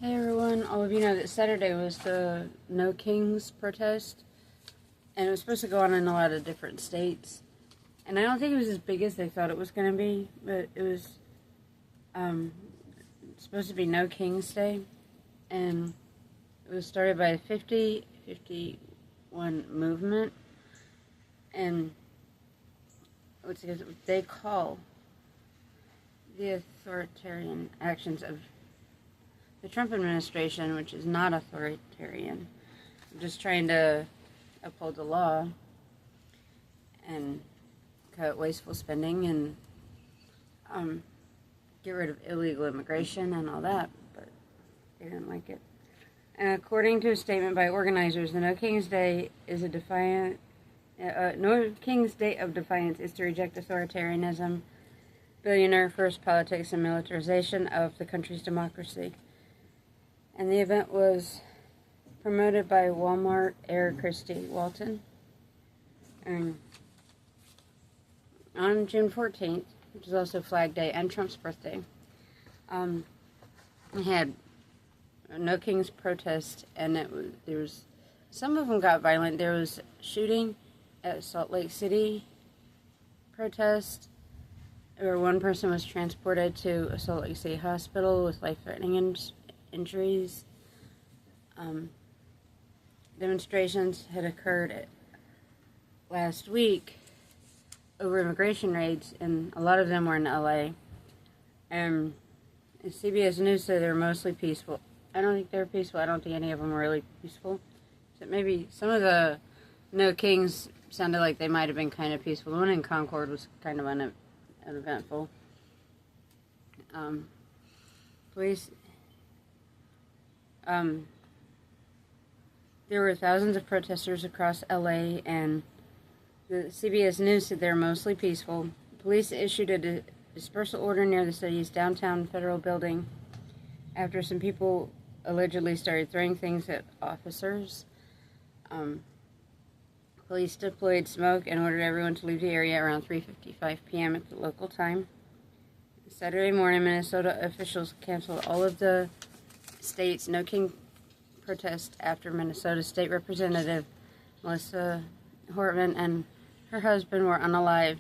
Hey everyone, all of you know that Saturday was the No Kings protest, and it was supposed to go on in a lot of different states. And I don't think it was as big as they thought it was going to be, but it was supposed to be No Kings Day, and it was started by the 50-51 movement, and what they call the authoritarian actions of the Trump administration, which is not authoritarian, just trying to uphold the law and cut wasteful spending and get rid of illegal immigration and all that, but they didn't like it. And according to a statement by organizers, the No Kings Day is a No Kings Day of Defiance is to reject authoritarianism, billionaire first politics, and militarization of the country's democracy. And the event was promoted by Walmart Air Christy Walton. And on June 14th, which is also Flag Day and Trump's birthday, we had a No Kings protest, and there was some of them got violent. There was shooting at Salt Lake City protest, where one person was transported to a Salt Lake City hospital with life-threatening injuries. Demonstrations had occurred last week over immigration raids, and a lot of them were in LA. And CBS News said they were mostly peaceful. I don't think they were peaceful. I don't think any of them were really peaceful. So maybe some of the No Kings sounded like they might have been kind of peaceful. The one in Concord was kind of uneventful. Police. There were thousands of protesters across LA, and the CBS News said they're mostly peaceful. Police issued a dispersal order near the city's downtown federal building after some people allegedly started throwing things at officers. Police deployed smoke and ordered everyone to leave the area around 3:55 p.m. at the local time. Saturday morning, Minnesota officials canceled all of the state's No King protest after Minnesota State Representative Melissa Hortman and her husband were unalived,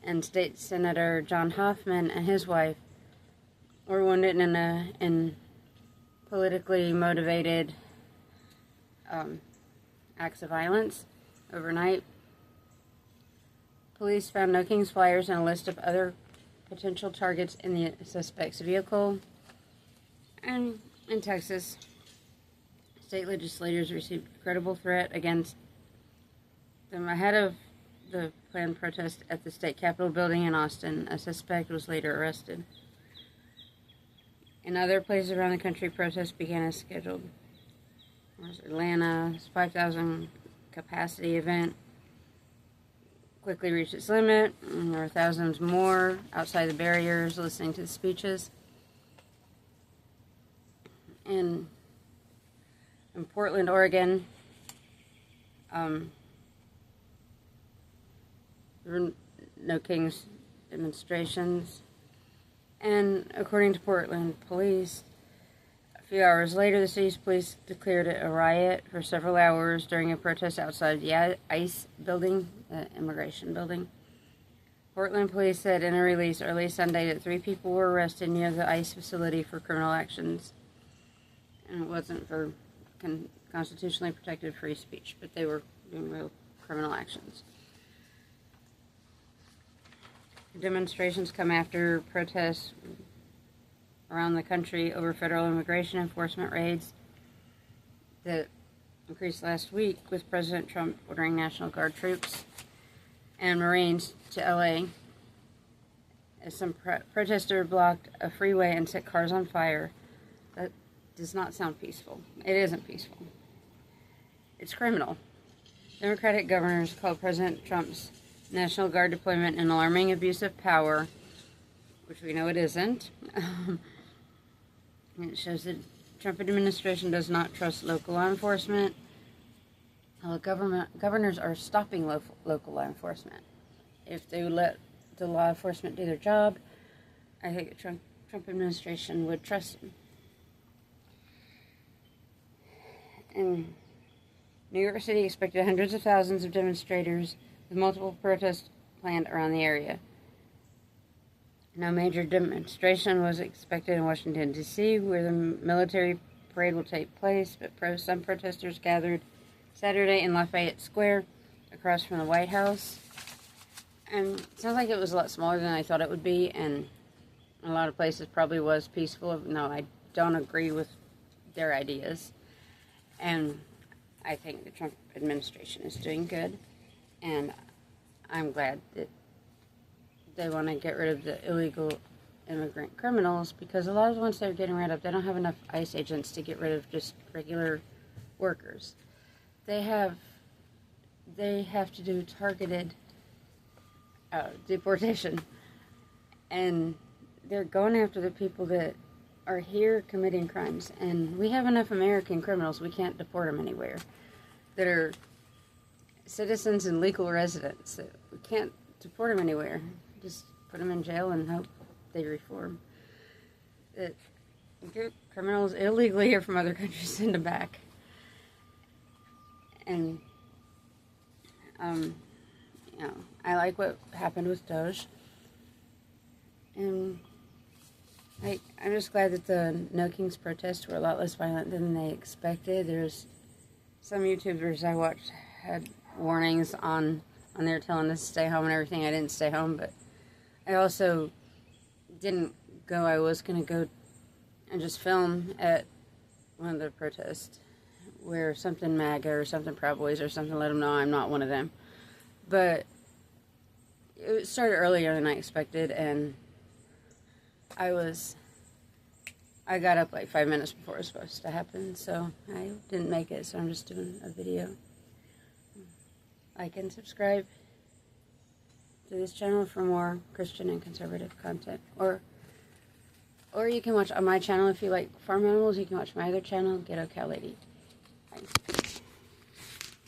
and State Senator John Hoffman and his wife were wounded in politically motivated acts of violence overnight. Police found No Kings flyers and a list of other potential targets in the suspect's vehicle. And in Texas, state legislators received a credible threat against them ahead of the planned protest at the state capitol building in Austin. A suspect was later arrested. In other places around the country, protests began as scheduled. There's Atlanta's 5,000 capacity event quickly reached its limit, and there were thousands more outside the barriers listening to the speeches. In Portland, Oregon, there were No Kings demonstrations, and according to Portland police, a few hours later, the city's police declared it a riot for several hours during a protest outside the ICE building, the immigration building. Portland police said in a release early Sunday that 3 people were arrested near the ICE facility for criminal actions. And it wasn't for constitutionally protected free speech, but they were doing real criminal actions. Demonstrations come after protests around the country over federal immigration enforcement raids that increased last week, with President Trump ordering National Guard troops and Marines to LA as some protester blocked a freeway and set cars on fire. That does not sound peaceful. It isn't peaceful. It's criminal. Democratic governors called President Trump's National Guard deployment an alarming abuse of power, which we know it isn't. It shows that the Trump administration does not trust local law enforcement. Governors are stopping local law enforcement. If they would let the law enforcement do their job, I think the Trump administration would trust them. And New York City expected hundreds of thousands of demonstrators with multiple protests planned around the area. No major demonstration was expected in Washington, D.C., where the military parade will take place, but some protesters gathered Saturday in Lafayette Square across from the White House. And it sounds like it was a lot smaller than I thought it would be, and a lot of places probably was peaceful. No, I don't agree with their ideas. And I think the Trump administration is doing good, and I'm glad that they want to get rid of the illegal immigrant criminals, because a lot of the ones they're getting rid of, they don't have enough ICE agents to get rid of just regular workers. They have to do targeted deportation, and they're going after the people that are here committing crimes, and we have enough American criminals, we can't deport them anywhere, that are citizens and legal residents, that we can't deport them anywhere, just put them in jail and hope they reform. That get criminals illegally or from other countries, send them back. And you know, I like what happened with Doge, and I'm just glad that the No Kings protests were a lot less violent than they expected. There's some YouTubers I watched had warnings on there telling us to stay home and everything. I didn't stay home, but I also didn't go. I was going to go and just film at one of the protests, wear something MAGA or something Proud Boys or something, let them know I'm not one of them. But it started earlier than I expected, and I got up like 5 minutes before it was supposed to happen, so I didn't make it, so I'm just doing a video. Like and subscribe to this channel for more Christian and conservative content. Or you can watch on my channel if you like farm animals. You can watch my other channel, Ghetto Cow Lady. Bye.